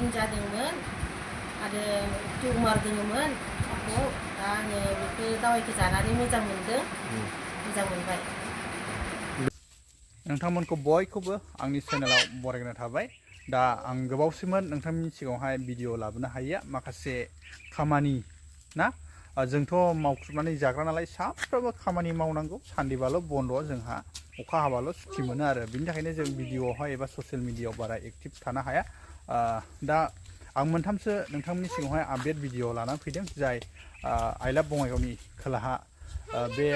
Bleeding जादोंमोन आरो tumour दङमोन साफाव दा आङो बेखौ दावाइखौ जानानै मोजां मोनदों मोजां मोनबाय। नोंथांमोनखौ बयखौबो आंनि चेनेलाव बरायनाय थाबाय। दा आं गोबावसिमोन नोंथांमोननि सिगाङावहाय भिडिअ लाबोनो हायैया माखासे खामानि ना जोंथ' मावख्रुबनानै जाग्रा नालाय साफ्रोमबो खामानि मावनांगौ सानदेबाल' बन्द' जोंहा अखा हाबाल' सुथि मोनो आरो बिनि थाखायनो जों भिडिअआवहाय एबा ससियेल मिडियाआव बारा एक्टिभ थानो हाया। दा आं मोनथामसो नोंथांमोननि सिगाङावहाय आपडेट भिडिअ लानानै फैदों जाय आइ लाभ बङाइगावनि खोलाहा बे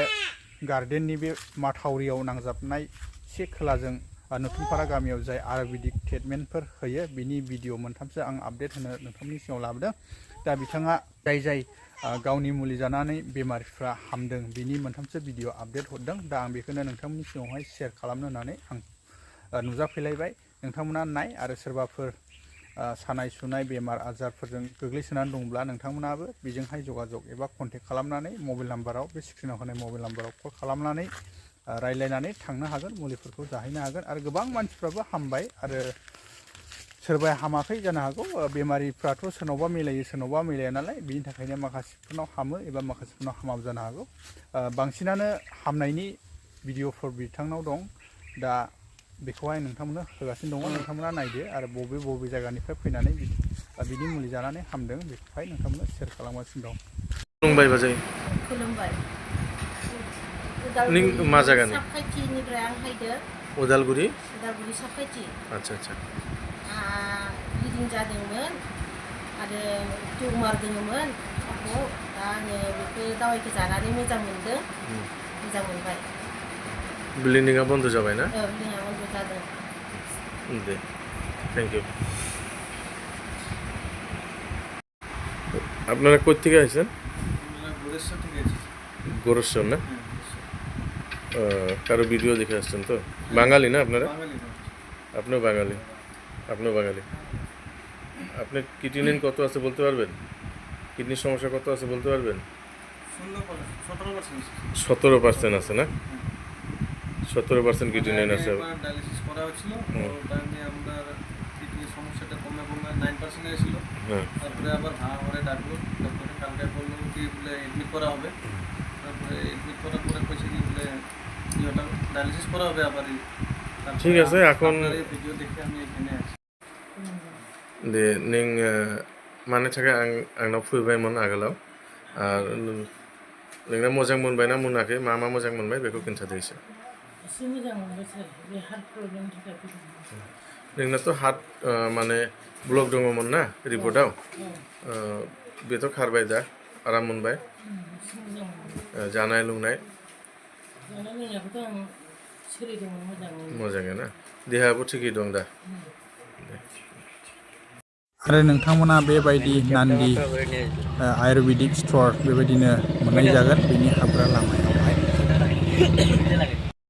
गार्डेननि बे माथावरियाव नांजाबनाय एसे खोलाजों नथुनपारा गामियाव जाय आयुर्वेदिक ट्रिटमेन्टफोर होयो बिनि भिडिअ मोनथामसो आं आपडेट होनो नोंथांमोननि सिगाङाव लाबोदों। दा बिथाङा जाय गावनि मुलि जानानै बेमारिफ्रा हामदों बिनि मोनथामसो भिडिअ आपडेट हरदों। दा आं बेखौनो नोंथांमोननि सिगाङावहाय शेयार खालामनो होननानै आं नुजाफैलायबाय। नोंथांमोना नाय आरो सोरबाफोर सानाय सुनाय बेमार आजारफोरजों गोग्लैसोनानै दंब्ला नोंथांमोनाबो बेजोंहाय जगाजग एबा कन्टेक्ट खालामनानै मबाइल नाम्बाराव बे स्क्रिनाव होनाय मबाइल नाम्बाराव कल खालामनानै रायज्लायनानै थांनो हागोन, मुलिफोरखौ जाहैनो हागोन। आरो गोबां मानसिफ्राबो हामबाय आरो सोरबाया हामाखै जानो हागौ। बेमारिफ्राथ' सोरनावबा मिलायो सोरनावबा मिलाया नालाय बिनि थाखायनो माखासेफोरनाव हामो एबा माखासेफोरनाव हामाबो जानो हागौ। बांसिनानो हामनायनि भिडिअफोर बिथांनाव दं। दा बेखौहाय नोंथांमोननो होगासिनो दङ। नोंथांमोना नायदो आरो बबे जायगानिफ्राय फैनानै बिनि मुलि जानानै हामदों बेखौहाय नोंथांमोननो शेयार खालामगासिनो दं। खुलुमबाय बाजै। खुलुमबाय। नों मा जायगानि? साफायथिनिफ्राय आं फैदों। उदालगुरि साफायथि। आच्छा। ब्लिडिं जादोंमोन आरो टिउमार दङमोन साफाव दा आङो बेखौ दावाइखौ जानानै मोजां मोनदों मोजां मोनबाय। ब्लिडिंआ बन्द जाबाय ना? ब्लिडिंआ बन्द जादों। दे थैंक इउ। আপনারা কোথা থেকে আসছেন? গোরেশ্বর না? কারো ভিডিও দেখে আসছেন তো? বাঙালি না আপনারা? আপনিও বাঙালি। আপনার কিডনির কত আছে বলতে পারবেন? কিডনির সমস্যা কত আছে বলতে পারবেন? 17% আছে না? 17% কিডনি আছে। ডায়ালিসিস করা হয়েছিল, ওটা নিয়ে আমরা কিডনির সমস্যাটা কমে 9% এসেছিল। তারপরে আবার ভাঙা ডাকলো, ডক্টরে কালকে বললো কি বলে এডমিট করা হবে। তারপরে এডমিট করার পরে কইছে কি বলে ডায়ালিসিস করা হবে আবার। ঠিক আছে, এখন ভিডিও দেখে আমি এখানে আছি। दे नों मानो थाखाय आंनाव फैबायमोन आगोलाव आरो नोंना मोजां मोनबायना मोनाखै? मा मोजां मोनबाय बेखौ खिन्थादो एसे। एसे मोजां मोनबाय सार, बे हार्ट प्रब्लेमनि थाखाय फैदोंमोन। नोंनाथ' हार्ट माने ब्लक दङमोन ना रिपर्टआव? बेथ' खारबाय दा, आराम मोनबाय? जानाय लोंनाय? जानाय लोंनायखौथ' आं सोलिदोंमोन मोजाङै ना? देहायाबो थिगै दं दा? आरो नोंथांमोना बेबायदि नान्दि आयुर्वेदिक स्ट'र बेबायदिनो मोननाय जागोन बेनि हाबग्रा लामायावहाय।